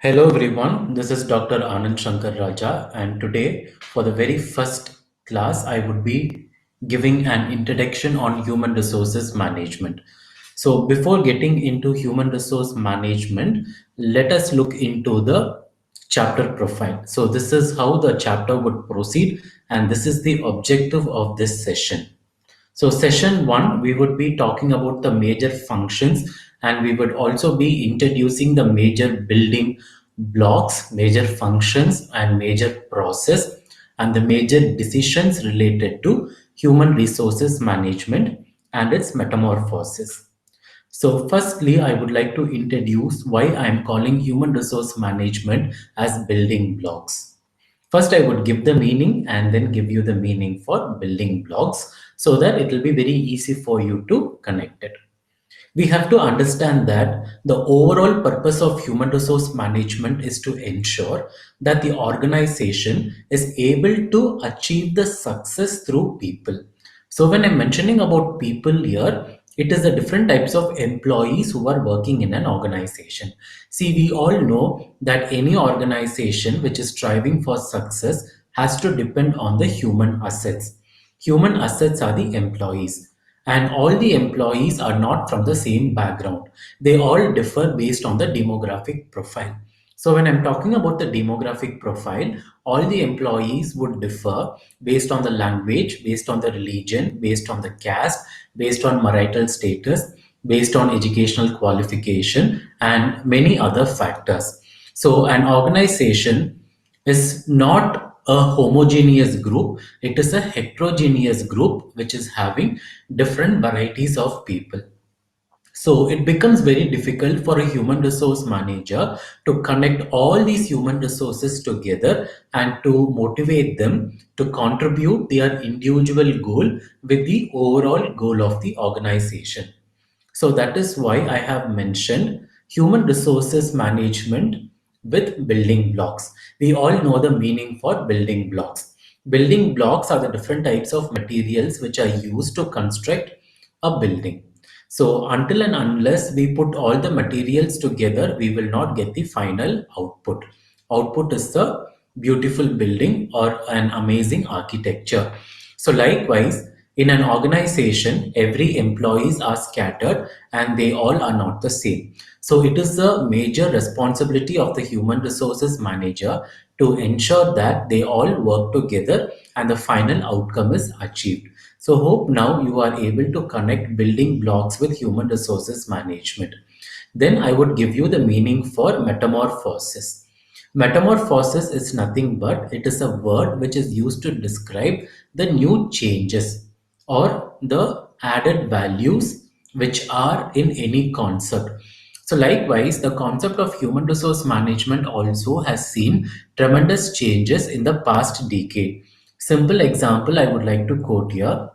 Hello everyone, this is Dr. Anand Shankar Raja, and today for the very first class I would be giving an introduction on human resources management. So before getting into human resource management, let us look into the chapter profile. So this is how the chapter would proceed, and this is the objective of this session. So session one, we would be talking about the major functions, and we would also be introducing the major building blocks, major functions and major process, and the major decisions related to human resources management and its metamorphosis. So firstly, I would like to introduce why I am calling human resource management as building blocks. First, I would give the meaning and then give you the meaning for building blocks so that it will be very easy for you to connect it. We have to understand that the overall purpose of human resource management is to ensure that the organization is able to achieve the success through people. So when I'm mentioning about people here, it is the different types of employees who are working in an organization. See, we all know that any organization which is striving for success has to depend on the human assets. Human assets are the employees, and all the employees are not from the same background. They all differ based on the demographic profile. So when I'm talking about the demographic profile, all the employees would differ based on the language, based on the religion, based on the caste, based on marital status, based on educational qualification, and many other factors. So an organization is not a homogeneous group, it is a heterogeneous group which is having different varieties of people. So it becomes very difficult for a human resource manager to connect all these human resources together and to motivate them to contribute their individual goal with the overall goal of the organization. So that is why I have mentioned human resources management with building blocks. We all know the meaning for building blocks. Building blocks are the different types of materials which are used to construct a building. So until and unless we put all the materials together, we will not get the final output. Output is the beautiful building or an amazing architecture. So likewise, in an organization, every employees are scattered and they all are not the same. So it is the major responsibility of the human resources manager to ensure that they all work together and the final outcome is achieved. So hope now you are able to connect building blocks with human resources management. Then I would give you the meaning for metamorphosis. Metamorphosis is nothing but it is a word which is used to describe the new changes or the added values which are in any concept. So likewise, the concept of human resource management also has seen tremendous changes in the past decade. Simple example I would like to quote here: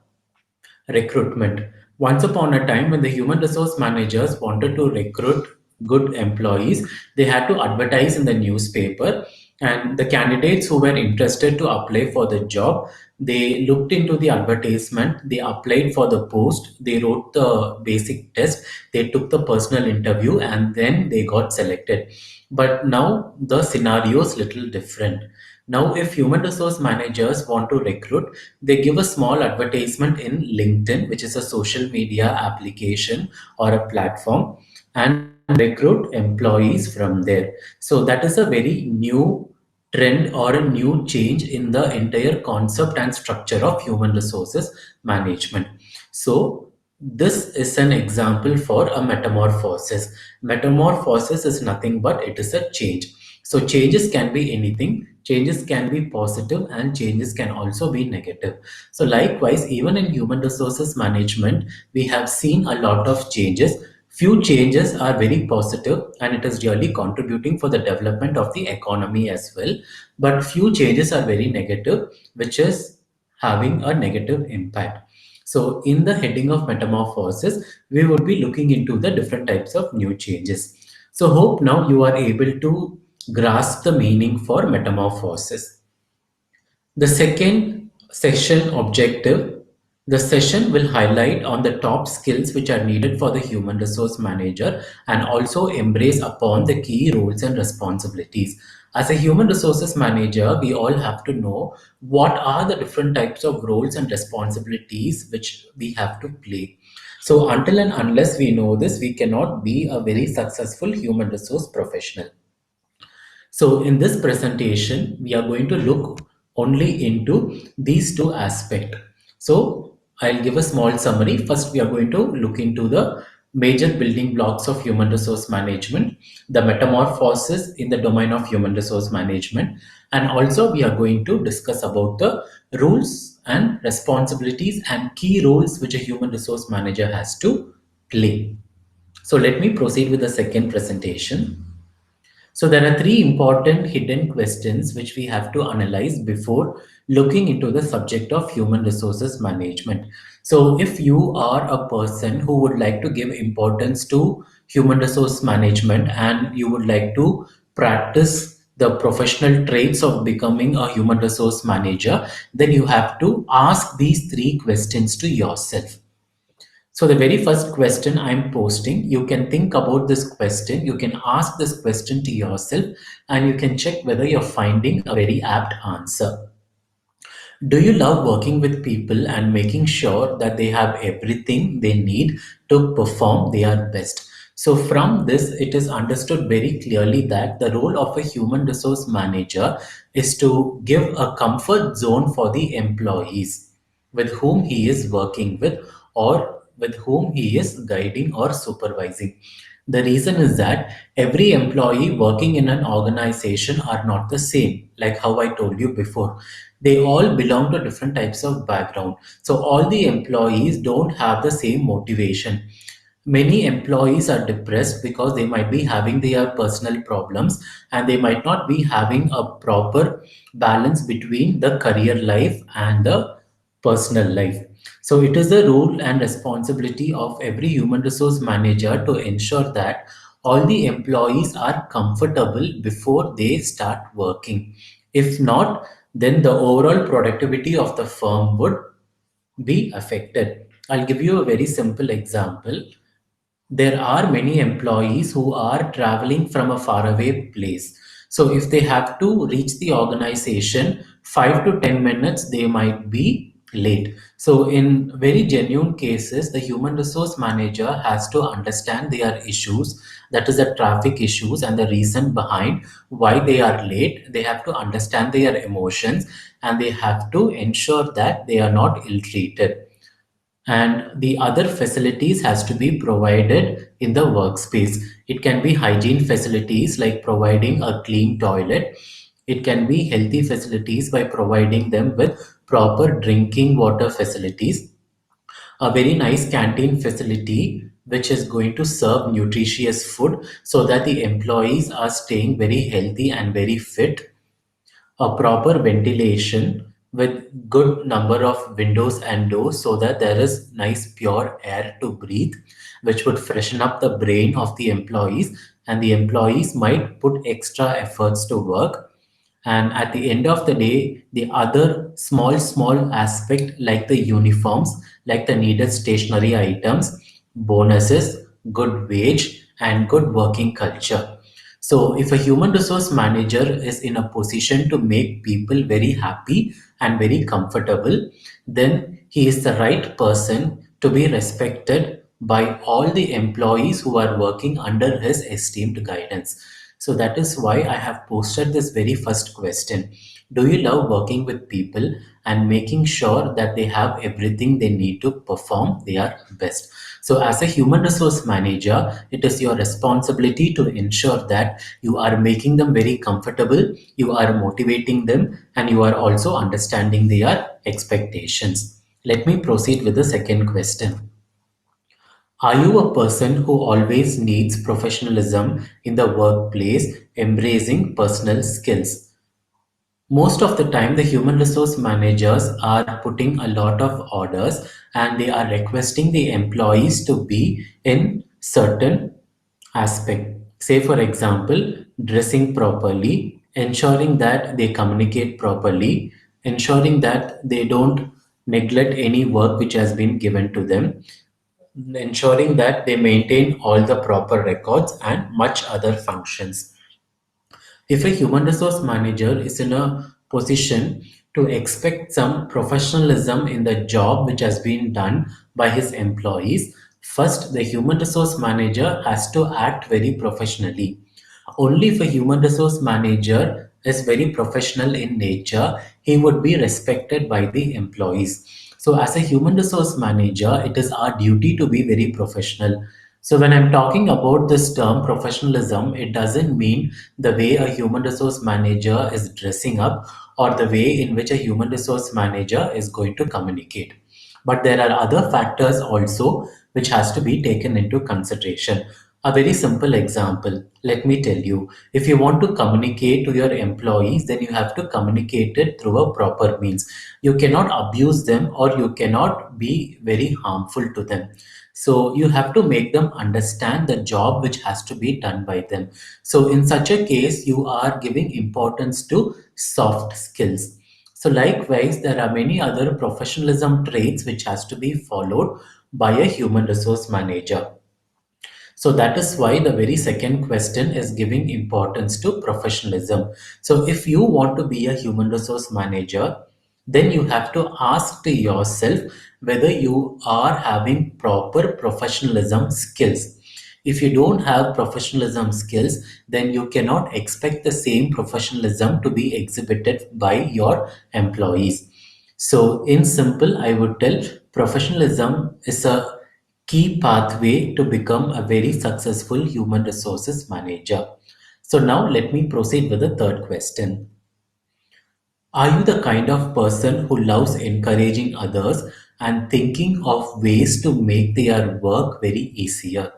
recruitment. Once upon a time, when the human resource managers wanted to recruit good employees, they had to advertise in the newspaper, and the candidates who were interested to apply for the job, they looked into the advertisement, they applied for the post, they wrote the basic test, they took the personal interview, and then they got selected. But now the scenario is little different. Now, if human resource managers want to recruit, they give a small advertisement in LinkedIn, which is a social media application or a platform, and recruit employees from there. So that is a very new trend or a new change in the entire concept and structure of human resources management. So this is an example for a metamorphosis. Metamorphosis is nothing but it is a change. So changes can be anything. Changes can be positive and changes can also be negative. So likewise, even in human resources management, we have seen a lot of changes. Few changes are very positive and it is really contributing for the development of the economy as well. But few changes are very negative, which is having a negative impact. So in the heading of metamorphosis, we would be looking into the different types of new changes. So hope now you are able to grasp the meaning for metamorphosis. The second section objective The session will highlight on the top skills which are needed for the human resource manager and also embrace upon the key roles and responsibilities. As a human resources manager, we all have to know what are the different types of roles and responsibilities which we have to play. So until and unless we know this, we cannot be a very successful human resource professional. So in this presentation, we are going to look only into these two aspects. So I'll give a small summary. First, we are going to look into the major building blocks of human resource management, the metamorphosis in the domain of human resource management, and also we are going to discuss about the rules and responsibilities and key roles which a human resource manager has to play. So let me proceed with the second presentation. So there are three important hidden questions which we have to analyze before looking into the subject of human resources management. So if you are a person who would like to give importance to human resource management and you would like to practice the professional traits of becoming a human resource manager, then you have to ask these three questions to yourself. So the very first question I'm posting, you can think about this question, you can ask this question to yourself, and you can check whether you're finding a very apt answer. Do you love working with people and making sure that they have everything they need to perform their best? So, from this, it is understood very clearly that the role of a human resource manager is to give a comfort zone for the employees with whom he is working with or with whom he is guiding or supervising. The reason is that every employee working in an organization are not the same, like how I told you before. They all belong to different types of background. So all the employees don't have the same motivation. Many employees are depressed because they might be having their personal problems and they might not be having a proper balance between the career life and the personal life. So it is the role and responsibility of every human resource manager to ensure that all the employees are comfortable before they start working. If not, then the overall productivity of the firm would be affected. I'll give you a very simple example. There are many employees who are traveling from a faraway place. So if they have to reach the organization 5 to 10 minutes, they might be late. So in very genuine cases, the human resource manager has to understand their issues, that is the traffic issues and the reason behind why they are late. They have to understand their emotions and they have to ensure that they are not ill-treated, and the other facilities has to be provided in the workspace. It can be hygiene facilities like providing a clean toilet. It can be healthy facilities by providing them with proper drinking water facilities, a very nice canteen facility which is going to serve nutritious food so that the employees are staying very healthy and very fit, a proper ventilation with good number of windows and doors so that there is nice pure air to breathe, which would freshen up the brain of the employees, and the employees might put extra efforts to work. And at the end of the day, the other small aspect like the uniforms, like the needed stationery items, bonuses, good wage, and good working culture. So if a human resource manager is in a position to make people very happy and very comfortable, then he is the right person to be respected by all the employees who are working under his esteemed guidance. So that is why I have posted this very first question. Do you love working with people and making sure that they have everything they need to perform their best? So as a human resource manager, it is your responsibility to ensure that you are making them very comfortable, you are motivating them, and you are also understanding their expectations. Let me proceed with the second question. Are you a person who always needs professionalism in the workplace, embracing personal skills? Most of the time, the human resource managers are putting a lot of orders and they are requesting the employees to be in certain aspect. Say, for example, dressing properly, ensuring that they communicate properly, ensuring that they don't neglect any work which has been given to them, ensuring that they maintain all the proper records and much other functions. If a human resource manager is in a position to expect some professionalism in the job which has been done by his employees, first the human resource manager has to act very professionally. Only if a human resource manager is very professional in nature, he would be respected by the employees. So, as a human resource manager, it is our duty to be very professional. So, when I'm talking about this term professionalism, it doesn't mean the way a human resource manager is dressing up or the way in which a human resource manager is going to communicate. But there are other factors also which has to be taken into consideration. A very simple example, let me tell you, if you want to communicate to your employees, then you have to communicate it through a proper means. You cannot abuse them or you cannot be very harmful to them. So you have to make them understand the job which has to be done by them. So in such a case, you are giving importance to soft skills. So likewise, there are many other professionalism traits which has to be followed by a human resource manager. So that is why the very second question is giving importance to professionalism. So if you want to be a human resource manager, then you have to ask to yourself whether you are having proper professionalism skills. If you don't have professionalism skills, then you cannot expect the same professionalism to be exhibited by your employees. So, in simple, I would tell professionalism is a key pathway to become a very successful human resources manager. So, now let me proceed with the third question. Are you the kind of person who loves encouraging others and thinking of ways to make their work very easier?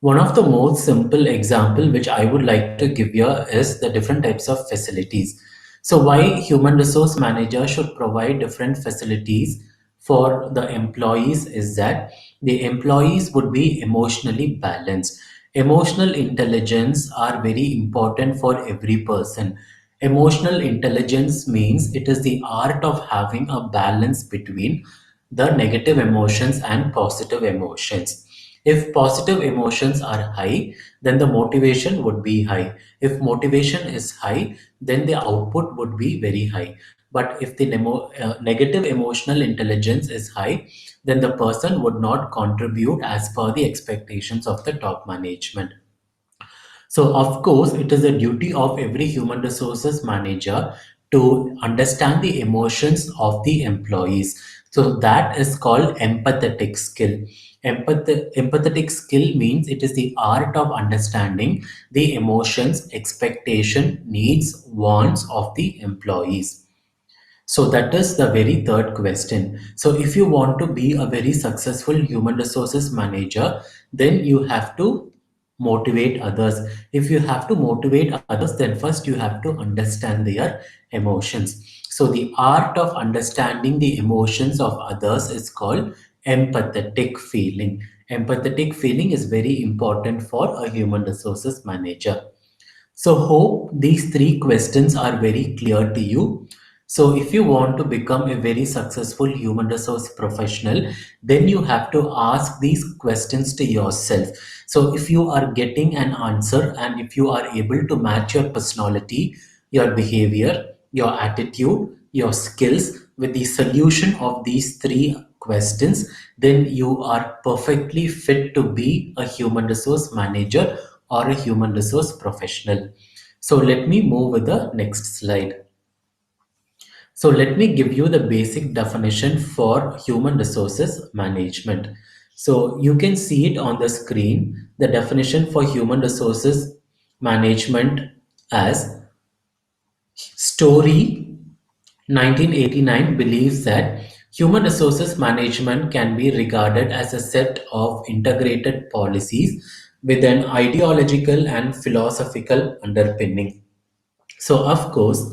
One of the most simple example which I would like to give you is the different types of facilities. So why human resource manager should provide different facilities for the employees is that the employees would be emotionally balanced. Emotional intelligence are very important for every person. Emotional intelligence means it is the art of having a balance between the negative emotions and positive emotions. If positive emotions are high, then the motivation would be high. If motivation is high, then the output would be very high. But if the negative emotional intelligence is high, then the person would not contribute as per the expectations of the top management. So, of course, it is a duty of every human resources manager to understand the emotions of the employees. So, that is called empathetic skill. Empathetic skill means it is the art of understanding the emotions, expectation, needs, wants of the employees. So that is the very third question. So if you want to be a very successful human resources manager, then you have to motivate others. If you have to motivate others, then first you have to understand their emotions. So the art of understanding the emotions of others is called empathetic feeling. Empathetic feeling is very important for a human resources manager. So hope these three questions are very clear to you. So if you want to become a very successful human resource professional, then you have to ask these questions to yourself. So if you are getting an answer and if you are able to match your personality, your behavior, your attitude, your skills with the solution of these three questions, then you are perfectly fit to be a human resource manager or a human resource professional. So let me move with the next slide. So let me give you the basic definition for human resources management. So you can see it on the screen, the definition for human resources management as Story 1989 believes that human resources management can be regarded as a set of integrated policies with an ideological and philosophical underpinning. So, of course,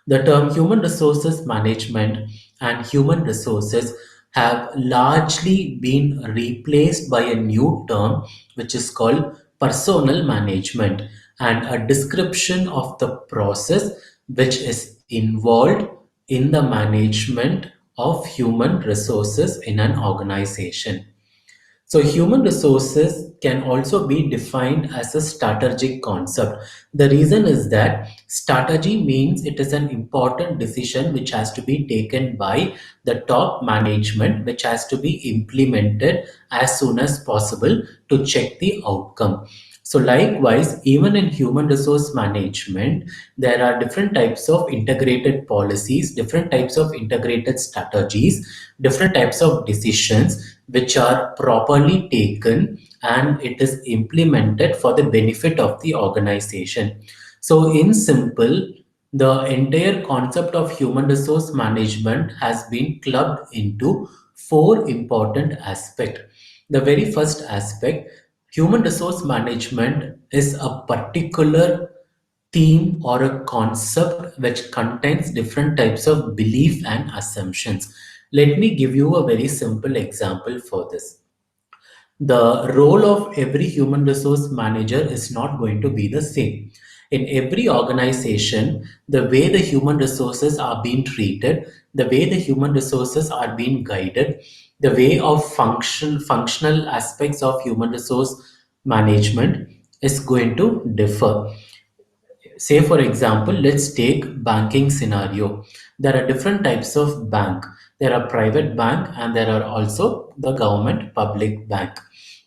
the term human resources management and human resources have largely been replaced by a new term which is called personal management and a description of the process which is involved in the management of human resources in an organization. So, human resources can also be defined as a strategic concept. The reason is that strategy means it is an important decision which has to be taken by the top management, which has to be implemented as soon as possible to check the outcome. So, likewise, even in human resource management, there are different types of integrated policies, different types of integrated strategies, different types of decisions which are properly taken and it is implemented for the benefit of the organization. So, in simple, the entire concept of human resource management has been clubbed into four important aspects. The very first aspect, human resource management is a particular theme or a concept which contains different types of belief and assumptions. Let me give you a very simple example for this. The role of every human resource manager is not going to be the same. In every organization, the way the human resources are being treated, the way the human resources are being guided, the way of functional aspects of human resource management is going to differ. Say for example, let's take banking scenario. There are different types of bank. There are private bank and there are also the government public bank.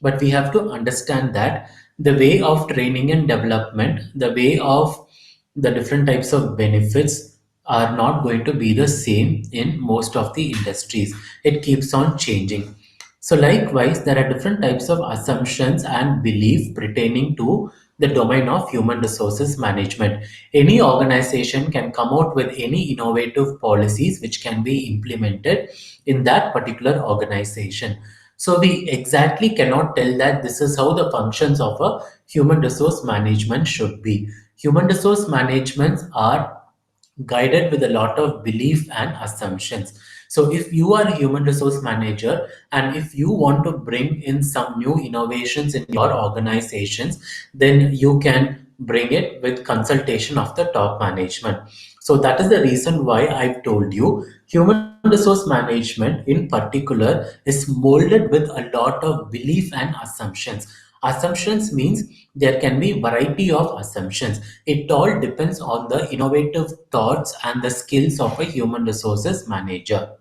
But we have to understand that the way of training and development, the way of the different types of benefits are not going to be the same in most of the industries. It keeps on changing. So likewise, there are different types of assumptions and belief pertaining to the domain of human resources management. Any organization can come out with any innovative policies which can be implemented in that particular organization. So we exactly cannot tell that this is how the functions of a human resource management should be. Human resource managements are guided with a lot of belief and assumptions. So if you are a human resource manager and if you want to bring in some new innovations in your organizations, then you can bring it with consultation of the top management. So that is the reason why I've told you human resource management in particular is molded with a lot of belief and assumptions. Assumptions means there can be variety of assumptions. It all depends on the innovative thoughts and the skills of a human resources manager.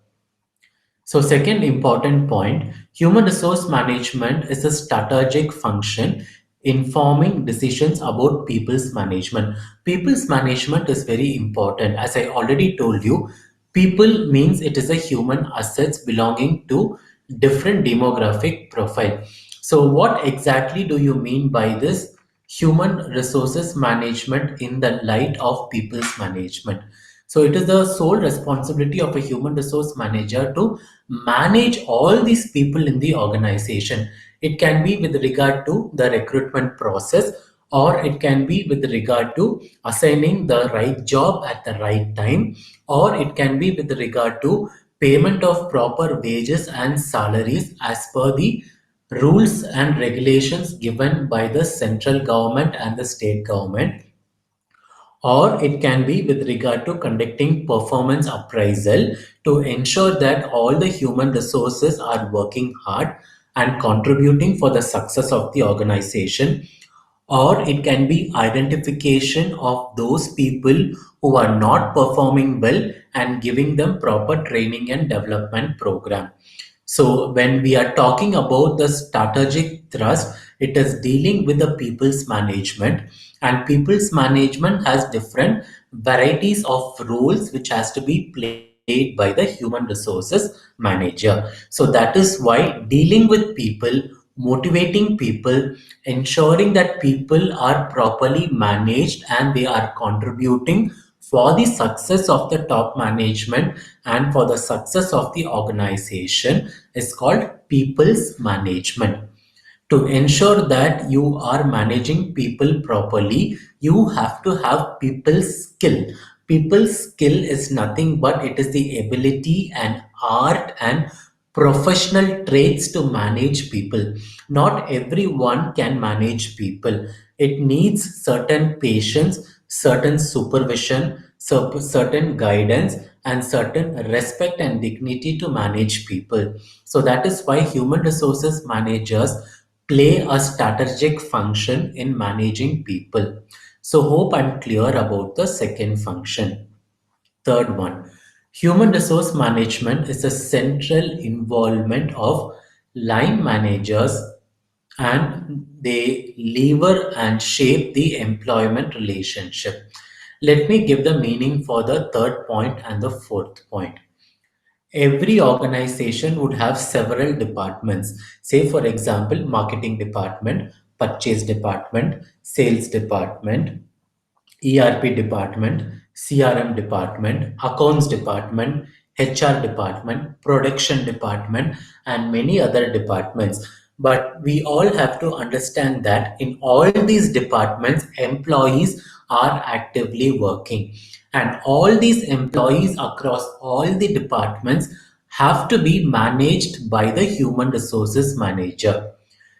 So second important point, human resource management is a strategic function informing decisions about people's management. People's management is very important. As I already told you, people means it is a human assets belonging to different demographic profile. So what exactly do you mean by this human resources management in the light of people's management? So it is the sole responsibility of a human resource manager to manage all these people in the organization. It can be with regard to the recruitment process, or it can be with regard to assigning the right job at the right time, or it can be with regard to payment of proper wages and salaries as per the rules and regulations given by the central government and the state government, or it can be with regard to conducting performance appraisal to ensure that all the human resources are working hard and contributing for the success of the organization, or it can be identification of those people who are not performing well and giving them proper training and development program. So when we are talking about the strategic thrust, it is dealing with the people's management, and people's management has different varieties of roles which has to be played by the human resources manager. So that is why dealing with people, motivating people, ensuring that people are properly managed and they are contributing for the success of the top management and for the success of the organization is called people's management. To ensure that you are managing people properly, you have to have people skill. People skill is nothing but it is the ability and art and professional traits to manage people. Not everyone can manage people. It needs certain patience, certain supervision, certain guidance, and certain respect and dignity to manage people. So that is why human resources managers play a strategic function in managing people. So hope I'm clear about the second function. Third one, human resource management is a central involvement of line managers, and they lever and shape the employment relationship. Let me give the meaning for the third point and the fourth point. Every organization would have several departments. Say, for example, marketing department, purchase department, sales department, ERP department, CRM department, accounts department, HR department, production department, and many other departments. But we all have to understand that in all these departments, employees are actively working. And all these employees across all the departments have to be managed by the human resources manager.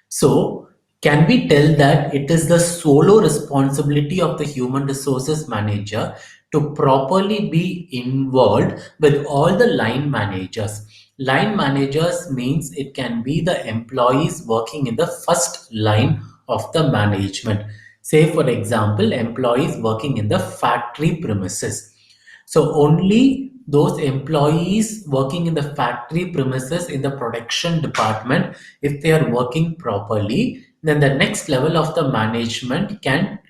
So, can we tell that it is the solo responsibility of the human resources manager to properly be involved with all the line managers? Line managers means it can be the employees working in the first line of the management. Say, for example, employees working in the factory premises. So only those employees working in the factory premises in the production department, if they are working properly, then the next level of the management can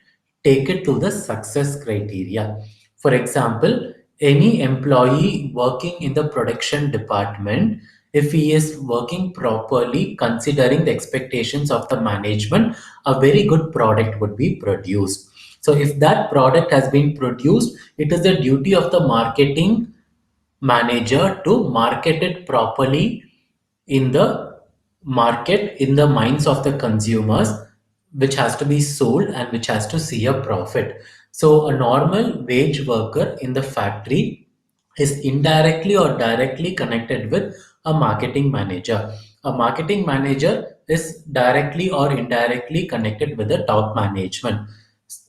take it to the success criteria. For example, any employee working in the production department, if he is working properly, considering the expectations of the management, a very good product would be produced. So if that product has been produced, it is the duty of the marketing manager to market it properly in the market, in the minds of the consumers, which has to be sold and which has to see a profit. So a normal wage worker in the factory is indirectly or directly connected with a marketing manager. A marketing manager is directly or indirectly connected with the top management.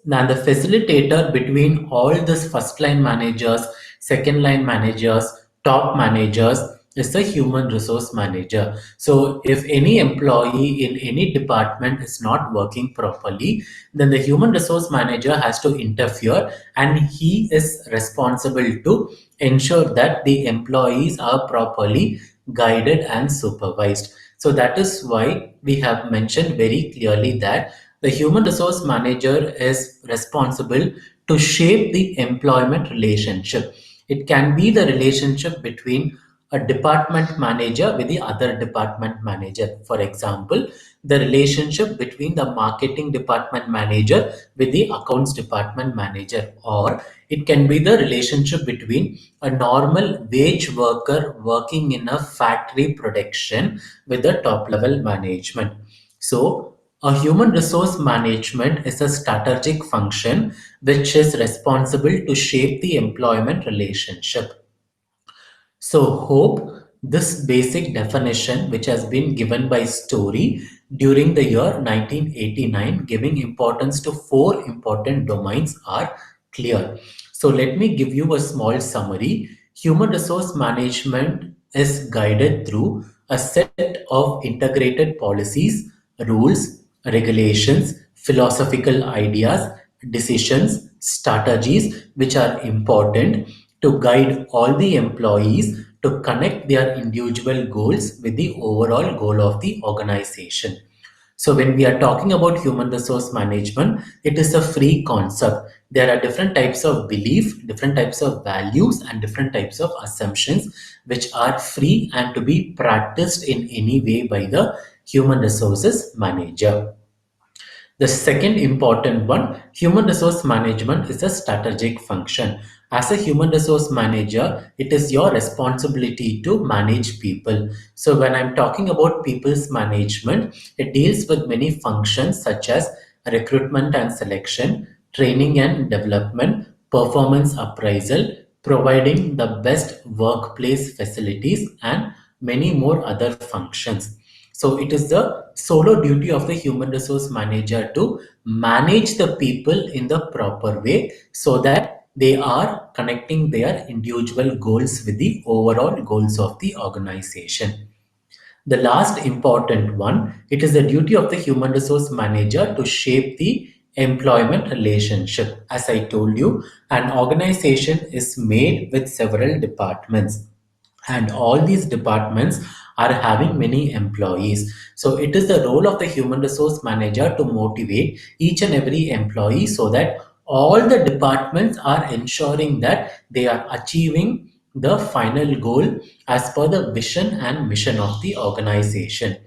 Now, the facilitator between all these first line managers, second line managers, top managers is the human resource manager. So, if any employee in any department is not working properly, then the human resource manager has to interfere, and he is responsible to ensure that the employees are properly guided and supervised. So, that is why we have mentioned very clearly that the human resource manager is responsible to shape the employment relationship. It can be the relationship between a department manager with the other department manager. For example, the relationship between the marketing department manager with the accounts department manager, or it can be the relationship between a normal wage worker working in a factory production with the top level management. So, a human resource management is a strategic function which is responsible to shape the employment relationship. So, hope this basic definition, which has been given by Story during the year 1989, giving importance to four important domains, are clear. So, let me give you a small summary. Human resource management is guided through a set of integrated policies, rules, regulations, philosophical ideas, decisions, strategies, which are important to guide all the employees to connect their individual goals with the overall goal of the organization. So when we are talking about human resource management, it is a free concept. There are different types of belief, different types of values, and different types of assumptions which are free and to be practiced in any way by the human resources manager. The second important one, human resource management is a strategic function. As a human resource manager, it is your responsibility to manage people. So when I'm talking about people's management, it deals with many functions such as recruitment and selection, training and development, performance appraisal, providing the best workplace facilities, and many more other functions. So it is the solo duty of the human resource manager to manage the people in the proper way so that They are connecting their individual goals with the overall goals of the organization. The last important one, it is the duty of the human resource manager to shape the employment relationship. As I told you, an organization is made with several departments, and all these departments are having many employees. So it is the role of the human resource manager to motivate each and every employee so that all the departments are ensuring that they are achieving the final goal as per the vision and mission of the organization.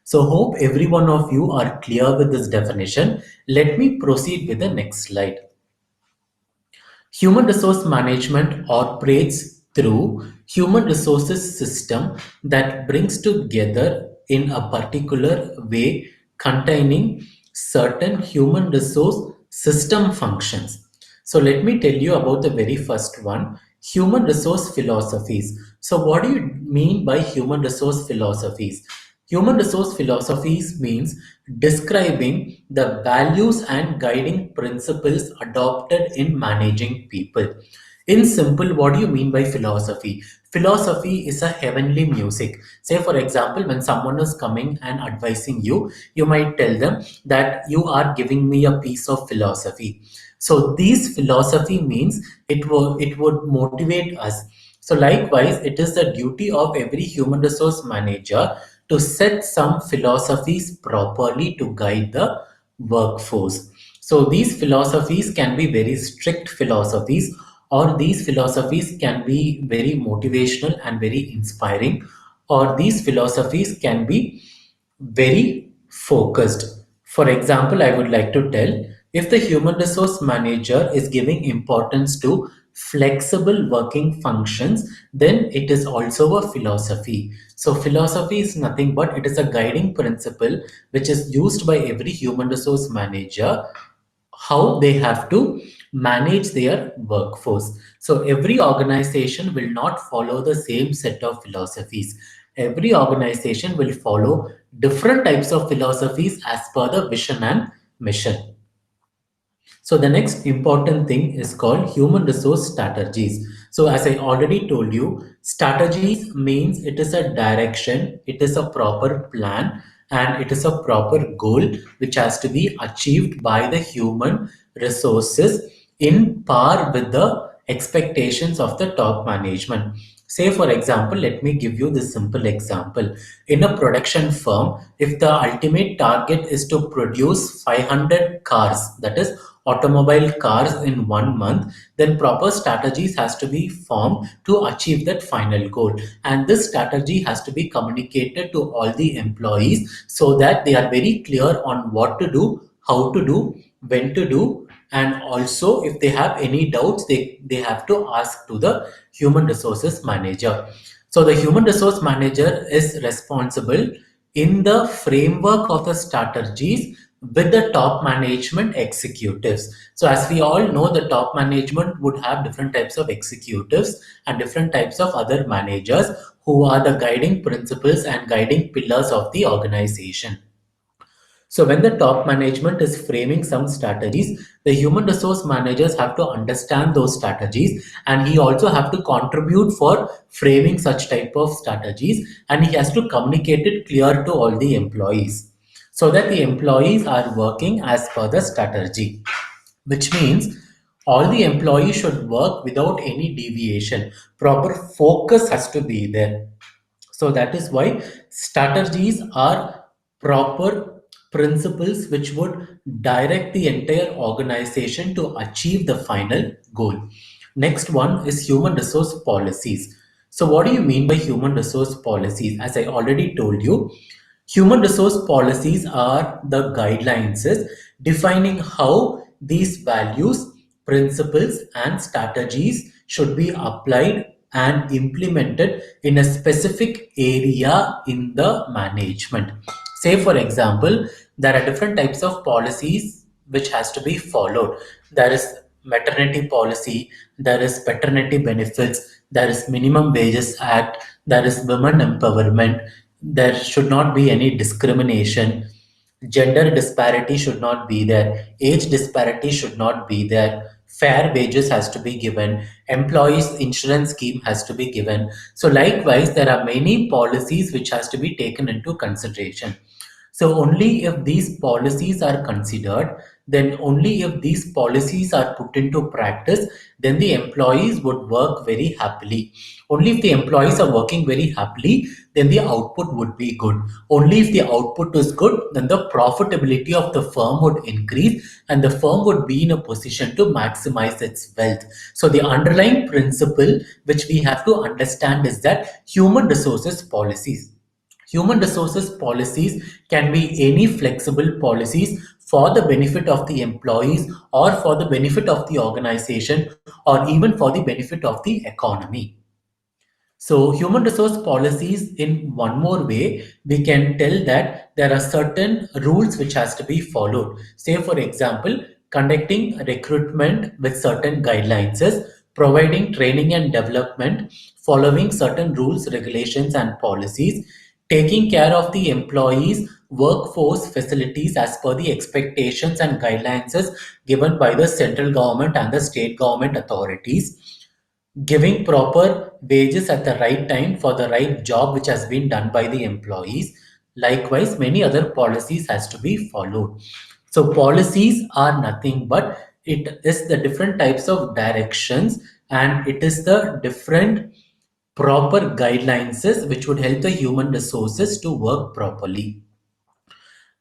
So hope every one of you are clear with this definition. Let me proceed with the next slide. Human resource management operates through human resources system that brings together in a particular way containing certain human resource system functions. So let me tell you about the very first one, human resource philosophies. So what do you mean by human resource philosophies? Human resource philosophies means describing the values and guiding principles adopted in managing people. In simple, what do you mean by philosophy? Philosophy is a heavenly music. Say, for example, when someone is coming and advising you, you might tell them that you are giving me a piece of philosophy. So, this philosophy means it would motivate us. So, likewise, it is the duty of every human resource manager to set some philosophies properly to guide the workforce. So these philosophies can be very strict philosophies, or these philosophies can be very motivational and very inspiring, or these philosophies can be very focused. For example, I would like to tell, if the human resource manager is giving importance to flexible working functions, then it is also a philosophy. So philosophy is nothing but it is a guiding principle which is used by every human resource manager, how they have to manage their workforce. So every organization will not follow the same set of philosophies. Every organization will follow different types of philosophies as per the vision and mission. So the next important thing is called human resource strategies. So as I already told you, strategies means it is a direction, it is a proper plan, and it is a proper goal which has to be achieved by the human resources in par with the expectations of the top management. Say, for example, let me give you this simple example. In a production firm, if the ultimate target is to produce 500 cars, that is automobile cars in 1 month, then proper strategies has to be formed to achieve that final goal. And this strategy has to be communicated to all the employees so that they are very clear on what to do, how to do, when to do, and also if they have any doubts, they have to ask to the human resources manager. So the human resource manager is responsible in the framework of the strategies with the top management executives. So as we all know, the top management would have different types of executives and different types of other managers who are the guiding principles and guiding pillars of the organization. So when the top management is framing some strategies, the human resource managers have to understand those strategies, and he also have to contribute for framing such type of strategies, and he has to communicate it clear to all the employees so that the employees are working as per the strategy, which means all the employees should work without any deviation. Proper focus has to be there. So that is why strategies are proper principles which would direct the entire organization to achieve the final goal. Next one is human resource policies. So what do you mean by human resource policies? As I already told you, human resource policies are the guidelines defining how these values, principles, and strategies should be applied and implemented in a specific area in the management. Say, for example, there are different types of policies which has to be followed. There is maternity policy, there is paternity benefits, there is minimum wages act, there is women empowerment, there should not be any discrimination, gender disparity should not be there, age disparity should not be there, fair wages has to be given, employees insurance scheme has to be given. So likewise, there are many policies which has to be taken into consideration. So only if these policies are considered, then only if these policies are put into practice, then the employees would work very happily. Only if the employees are working very happily, then the output would be good. Only if the output is good, then the profitability of the firm would increase and the firm would be in a position to maximize its wealth. So the underlying principle which we have to understand is that human resources policies. Human resources policies can be any flexible policies for the benefit of the employees or for the benefit of the organization or even for the benefit of the economy. So human resource policies, in one more way, we can tell that there are certain rules which has to be followed. Say for example, conducting recruitment with certain guidelines, providing training and development, following certain rules, regulations and policies, taking care of the employees, workforce facilities as per the expectations and guidelines given by the central government and the state government authorities, giving proper wages at the right time for the right job which has been done by the employees. Likewise, many other policies has to be followed. So policies are nothing but it is the different types of directions, and it is the different proper guidelines which would help the human resources to work properly.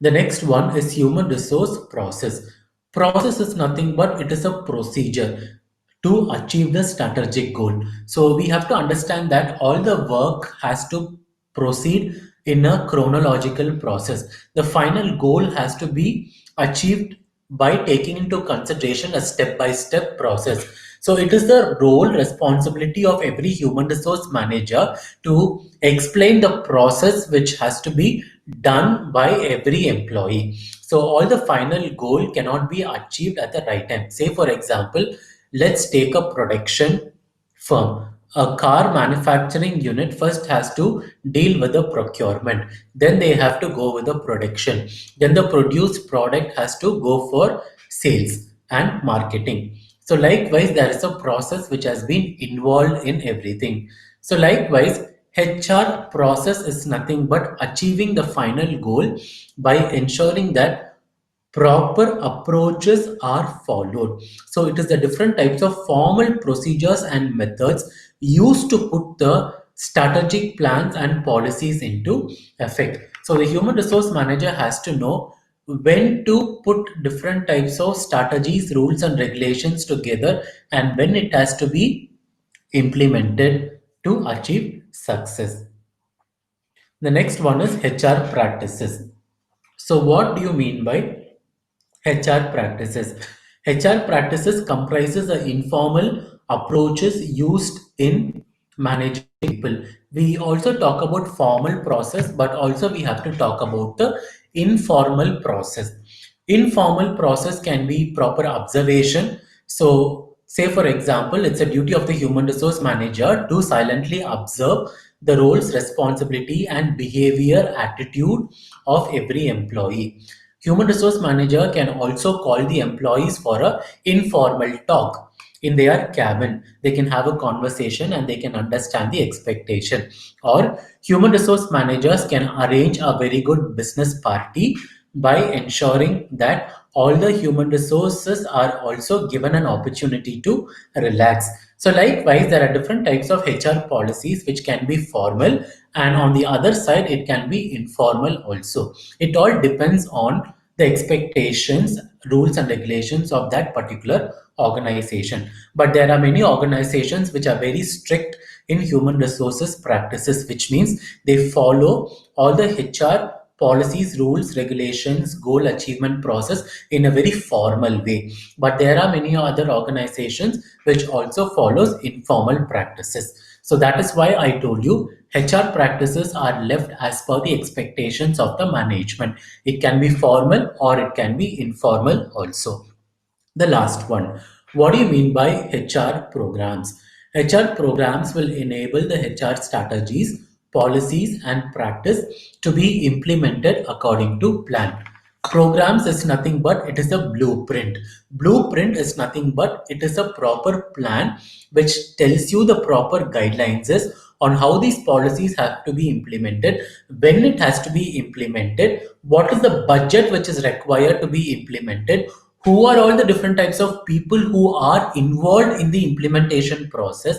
The next one is human resource process. Process is nothing but it is a procedure to achieve the strategic goal. So we have to understand that all the work has to proceed in a chronological process. The final goal has to be achieved by taking into consideration a step-by-step process. So it is the role, responsibility of every human resource manager to explain the process which has to be done by every employee. So all the final goal cannot be achieved at the right time. Say for example, let's take a production firm. A car manufacturing unit first has to deal with the procurement. Then they have to go with the production. Then the produced product has to go for sales and marketing. So likewise, there is a process which has been involved in everything. So likewise, HR process is nothing but achieving the final goal by ensuring that proper approaches are followed. So it is the different types of formal procedures and methods used to put the strategic plans and policies into effect. So the human resource manager has to know when to put different types of strategies, rules and regulations together, and when it has to be implemented to achieve success. The next one is HR practices. So what do you mean by HR practices? HR practices comprises the informal approaches used in managing people. We also talk about formal process, but also we have to talk about the informal process. Informal process can be proper observation. So, say for example, it's a duty of the human resource manager to silently observe the roles, responsibility, and behavior attitude of every employee. Human resource manager can also call the employees for a informal talk in their cabin. They can have a conversation and they can understand the expectation. Or human resource managers can arrange a very good business party by ensuring that all the human resources are also given an opportunity to relax. So likewise, there are different types of HR policies which can be formal, and on the other side, it can be informal also. It all depends on the expectations, rules and regulations of that particular organization. But there are many organizations which are very strict in human resources practices, which means they follow all the HR policies, rules, regulations, goal achievement process in a very formal way. But there are many other organizations which also follows informal practices. So that is why I told you HR practices are left as per the expectations of the management. It can be formal or it can be informal also. The last one. What do you mean by HR programs? HR programs will enable the HR strategies, policies, and practice to be implemented according to plan. Programs is nothing but it is a blueprint. Blueprint is nothing but it is a proper plan which tells you the proper guidelines is on how these policies have to be implemented, when it has to be implemented, what is the budget which is required to be implemented, who are all the different types of people who are involved in the implementation process,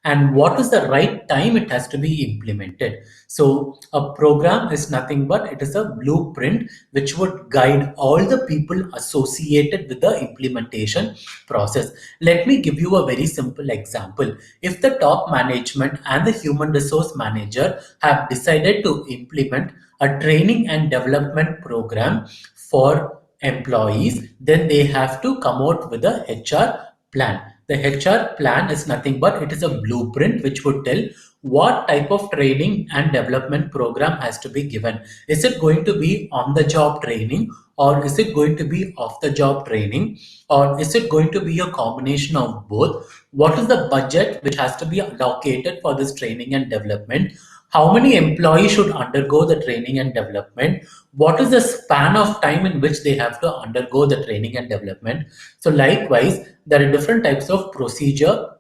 and what is the right time it has to be implemented. So a program is nothing but it is a blueprint which would guide all the people associated with the implementation process. Let me give you a very simple example. If the top management and the human resource manager have decided to implement a training and development program for employees, then they have to come out with a HR plan. The HR plan is nothing but it is a blueprint which would tell what type of training and development program has to be given. Is it going to be on the job training, or is it going to be off the job training, or is it going to be a combination of both? What is the budget which has to be allocated for this training and development? How many employees should undergo the training and development? What is the span of time in which they have to undergo the training and development? So likewise, there are different types of procedure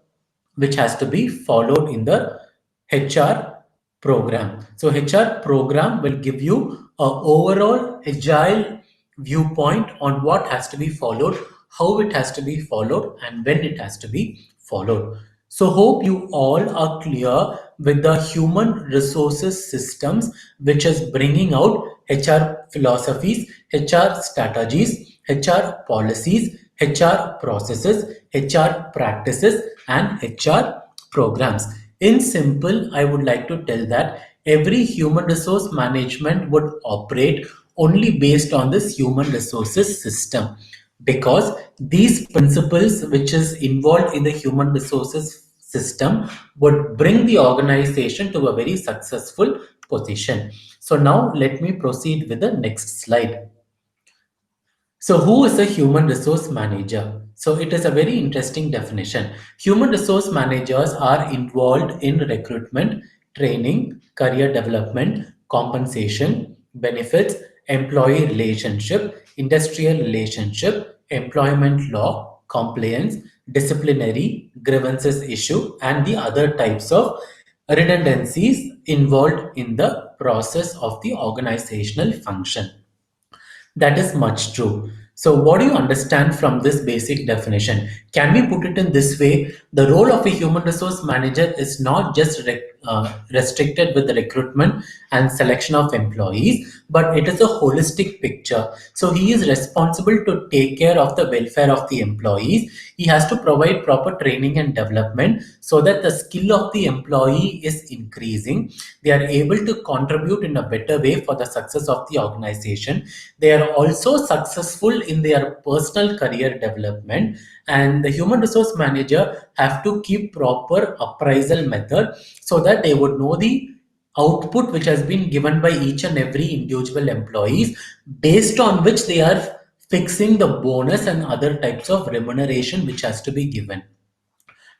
which has to be followed in the HR program. So HR program will give you a overall agile viewpoint on what has to be followed, how it has to be followed, and when it has to be followed. So hope you all are clear with the human resources systems which is bringing out HR philosophies, HR strategies, HR policies, HR processes, HR practices, and HR programs. In simple, I would like to tell that every human resource management would operate only based on this human resources system, because these principles which is involved in the human resources system would bring the organization to a very successful position. So now let me proceed with the next slide. So, who is a human resource manager? So, it is a very interesting definition. Human resource managers are involved in recruitment, training, career development, compensation, benefits, employee relationship, industrial relationship, employment law, compliance, disciplinary, grievances issue, and the other types of redundancies involved in the process of the organizational function. That is much true. So, what do you understand from this basic definition? Can we put it in this way? The role of a human resource manager is not just restricted with the recruitment and selection of employees, but it is a holistic picture. So, he is responsible to take care of the welfare of the employees. He has to provide proper training and development so that the skill of the employee is increasing. They are able to contribute in a better way for the success of the organization. They are also successful in their personal career development, and the human resource manager have to keep proper appraisal method so that they would know the output which has been given by each and every individual employees, based on which they are fixing the bonus and other types of remuneration which has to be given.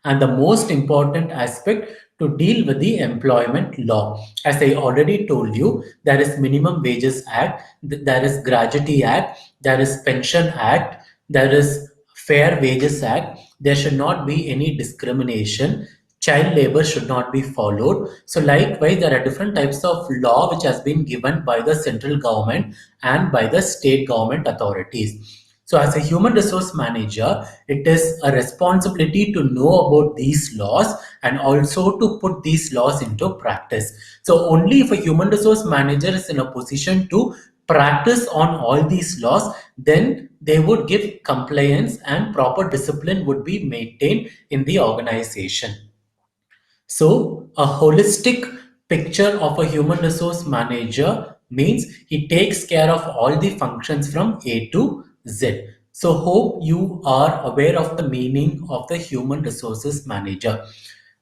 And the most important aspect to deal with the employment law. As I already told you, there is Minimum Wages Act, there is Gratuity Act, there is Pension Act, there is Fair Wages Act. There should not be any discrimination. Child labor should not be followed. So likewise, there are different types of law which has been given by the central government and by the state government authorities. So, as a human resource manager, it is a responsibility to know about these laws and also to put these laws into practice. So, only if a human resource manager is in a position to practice on all these laws, then they would give compliance and proper discipline would be maintained in the organization. So, a holistic picture of a human resource manager means he takes care of all the functions from A to Z. So, hope you are aware of the meaning of the human resources manager.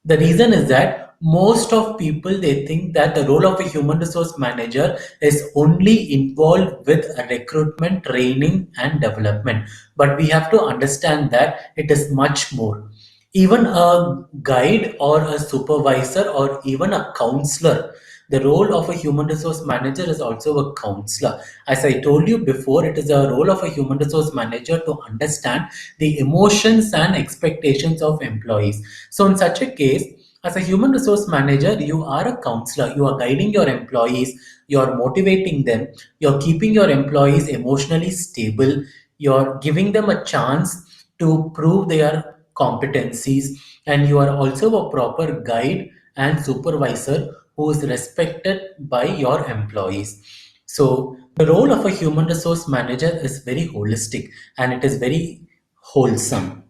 The reason is that most of people they think that the role of a human resource manager is only involved with recruitment, training, and development. But we have to understand that it is much more. Even a guide or a supervisor or even a counselor, The role of a human resource manager is also a counselor. As I told you before, it is a role of a human resource manager to understand the emotions and expectations of employees. So in such a case, as a human resource manager, you are a counselor. You are guiding your employees, you are motivating them, you're keeping your employees emotionally stable, you're giving them a chance to prove their competencies, and you are also a proper guide and supervisor who is respected by your employees. So, the role of a human resource manager is very holistic and it is very wholesome.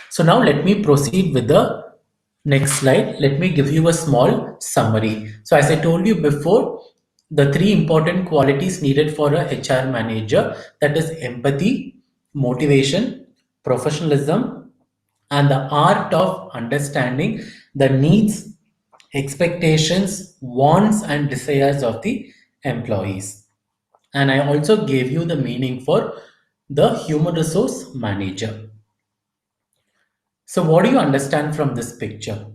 So now let me proceed with the next slide. Let me give you a small summary. So as I told you before, the three important qualities needed for a HR manager, that is empathy, motivation, professionalism, and the art of understanding the needs, expectations, wants, and desires of the employees. And I also gave you the meaning for the human resource manager. So, what do you understand from this picture?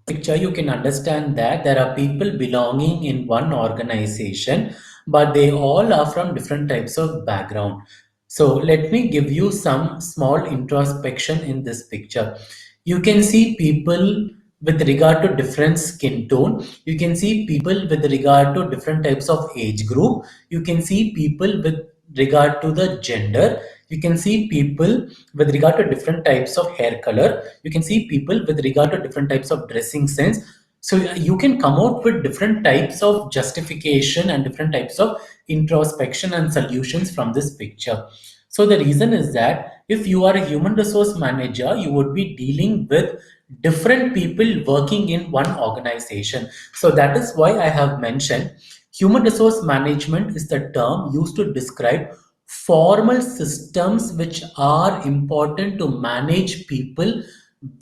Picture, you can understand that there are people belonging in one organization, but they all are from different types of background. So, let me give you some small introspection in this picture. You can see people with regard to different skin tone. You can see people with regard to different types of age group. You can see people with regard to the gender. You can see people with regard to different types of hair color. You can see people with regard to different types of dressing sense. So you can come out with different types of justification and different types of introspection and solutions from this picture. So the reason is that if you are a human resource manager, you would be dealing with different people working in one organization. So that is why I have mentioned human resource management is the term used to describe formal systems which are important to manage people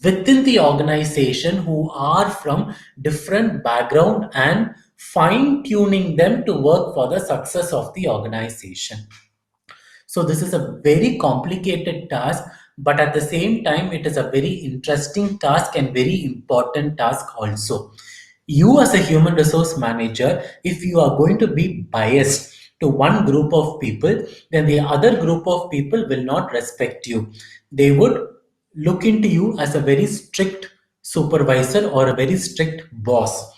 within the organization who are from different background and fine tuning them to work for the success of the organization. So this is a very complicated task, but at the same time, it is a very interesting task and very important task also. You as a human resource manager, if you are going to be biased to one group of people, then the other group of people will not respect you. They would look into you as a very strict supervisor or a very strict boss,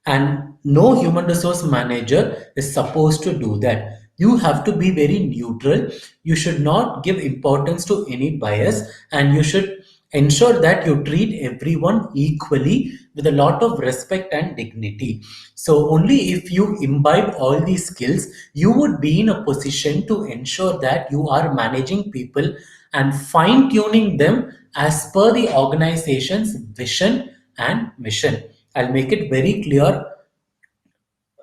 and no human resource manager is supposed to do that. You have to be very neutral. You should not give importance to any bias, and you should ensure that you treat everyone equally with a lot of respect and dignity. So only if you imbibe all these skills, you would be in a position to ensure that you are managing people and fine tuning them as per the organization's vision and mission. I'll make it very clear.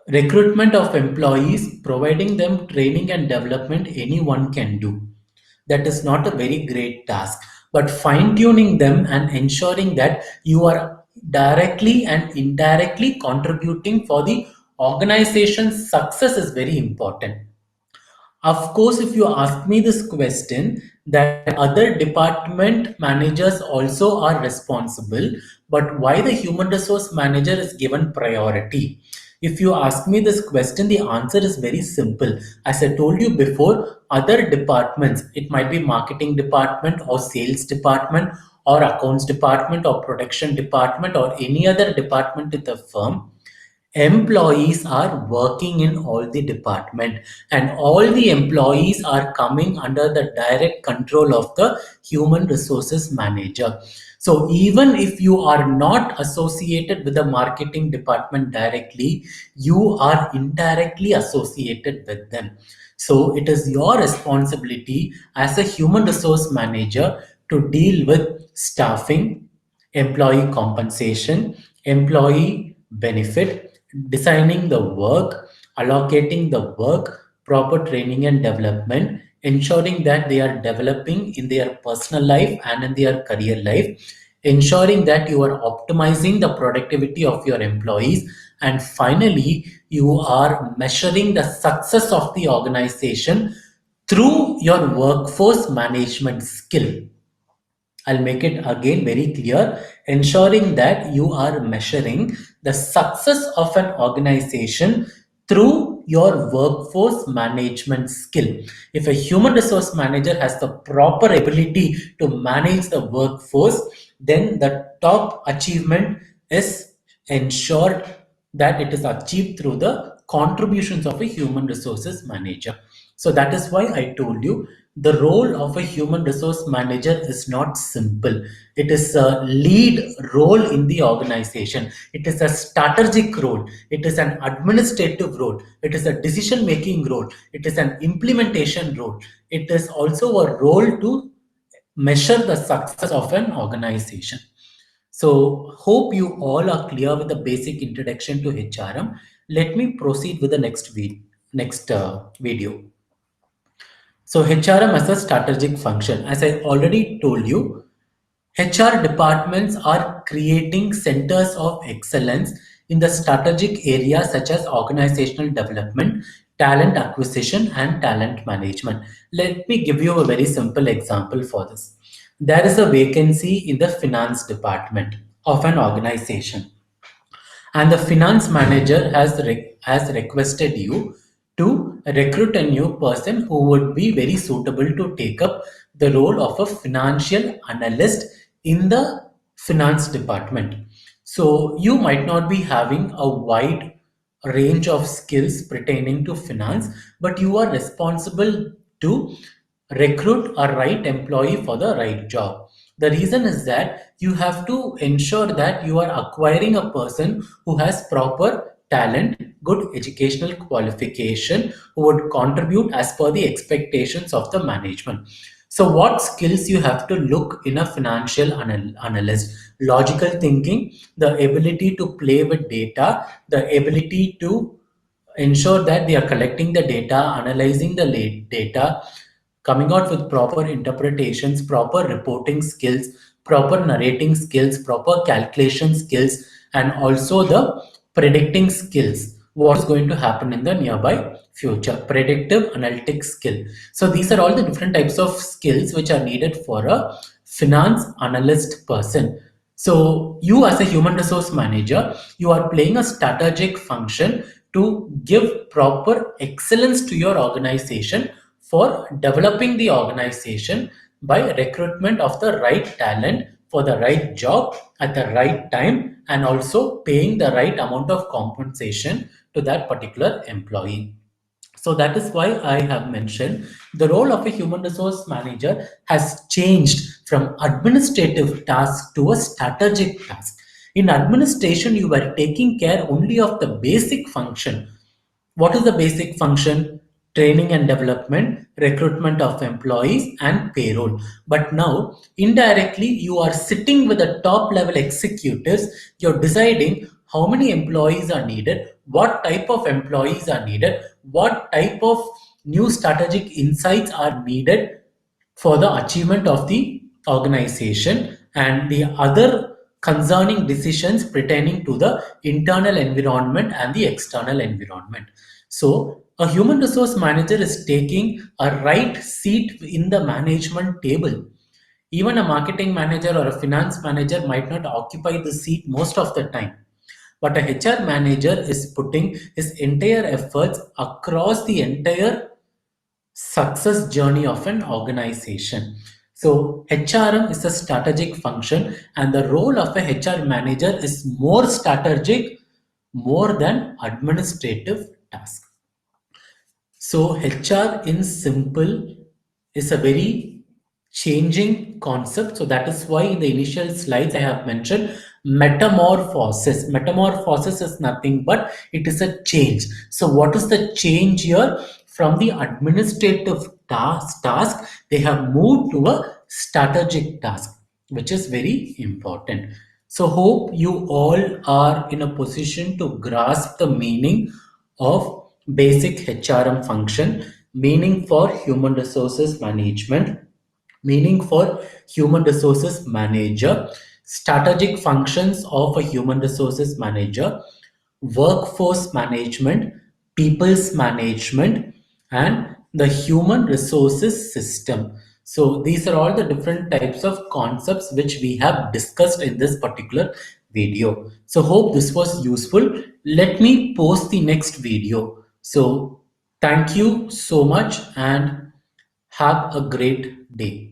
Recruitment of employees, providing them training and development, anyone can do. That is not a very great task. But fine tuning them and ensuring that you are directly and indirectly contributing for the organization's success is very important. Of course, if you ask me this question, that other department managers also are responsible, but why the human resource manager is given priority? If you ask me this question, the answer is very simple. As I told you before, other departments, it might be marketing department or sales department or accounts department or production department or any other department in the firm, employees are working in all the department, and all the employees are coming under the direct control of the human resources manager. So even if you are not associated with the marketing department directly, you are indirectly associated with them. So it is your responsibility as a human resource manager to deal with staffing, employee compensation, employee benefit, designing the work, allocating the work, proper training and development, ensuring that they are developing in their personal life and in their career life, ensuring that you are optimizing the productivity of your employees, and finally, you are measuring the success of the organization through your workforce management skill. I'll make it again very clear, ensuring that you are measuring the success of an organization through your workforce management skill. If a human resource manager has the proper ability to manage the workforce, then the top achievement is ensured that it is achieved through the contributions of a human resources manager. So that is why I told you the role of a human resource manager is not simple. It is a lead role in the organization. It is a strategic role. It is an administrative role. It is a decision making role. It is an implementation role. It is also a role to measure the success of an organization. So, hope you all are clear with the basic introduction to HRM. Let me proceed with the next video. So, HRM as a strategic function. As I already told you, HR departments are creating centers of excellence in the strategic areas such as organizational development, talent acquisition, and talent management. Let me give you a very simple example for this. There is a vacancy in the finance department of an organization, and the finance manager has requested you to recruit a new person who would be very suitable to take up the role of a financial analyst in the finance department. So you might not be having a wide range of skills pertaining to finance, but you are responsible to recruit a right employee for the right job. The reason is that you have to ensure that you are acquiring a person who has proper talent, good educational qualification, who would contribute as per the expectations of the management. So, what skills you have to look in a financial analyst? Logical thinking, the ability to play with data, the ability to ensure that they are collecting the data, analyzing the data, coming out with proper interpretations, proper reporting skills, proper narrating skills, proper calculation skills, and also the predicting skills. What is going to happen in the nearby future? Predictive analytic skill. So these are all the different types of skills which are needed for a finance analyst person. So you as a human resource manager, you are playing a strategic function to give proper excellence to your organization for developing the organization by recruitment of the right talent for the right job at the right time, and also paying the right amount of compensation to that particular employee. So that is why I have mentioned the role of a human resource manager has changed from administrative task to a strategic task. In administration, you were taking care only of the basic function. What is the basic function? Training and development, recruitment of employees, and payroll. But now, indirectly, you are sitting with the top level executives. You're deciding how many employees are needed, what type of employees are needed, what type of new strategic insights are needed for the achievement of the organization, and the other concerning decisions pertaining to the internal environment and the external environment. So, a human resource manager is taking a right seat in the management table. Even a marketing manager or a finance manager might not occupy the seat most of the time. But a HR manager is putting his entire efforts across the entire success journey of an organization. So HRM is a strategic function, and the role of a HR manager is more strategic, more than administrative task. So HR in simple is a very changing concept. So that is why in the initial slides I have mentioned metamorphosis. Metamorphosis is nothing but it is a change. So what is the change here? From the administrative task, they have moved to a strategic task, which is very important. So hope you all are in a position to grasp the meaning of basic HRM function, meaning for human resources management, meaning for human resources manager, strategic functions of a human resources manager, workforce management, people's management, and the human resources system. So these are all the different types of concepts which we have discussed in this particular video. So hope this was useful. Let me post the next video. So thank you so much and have a great day.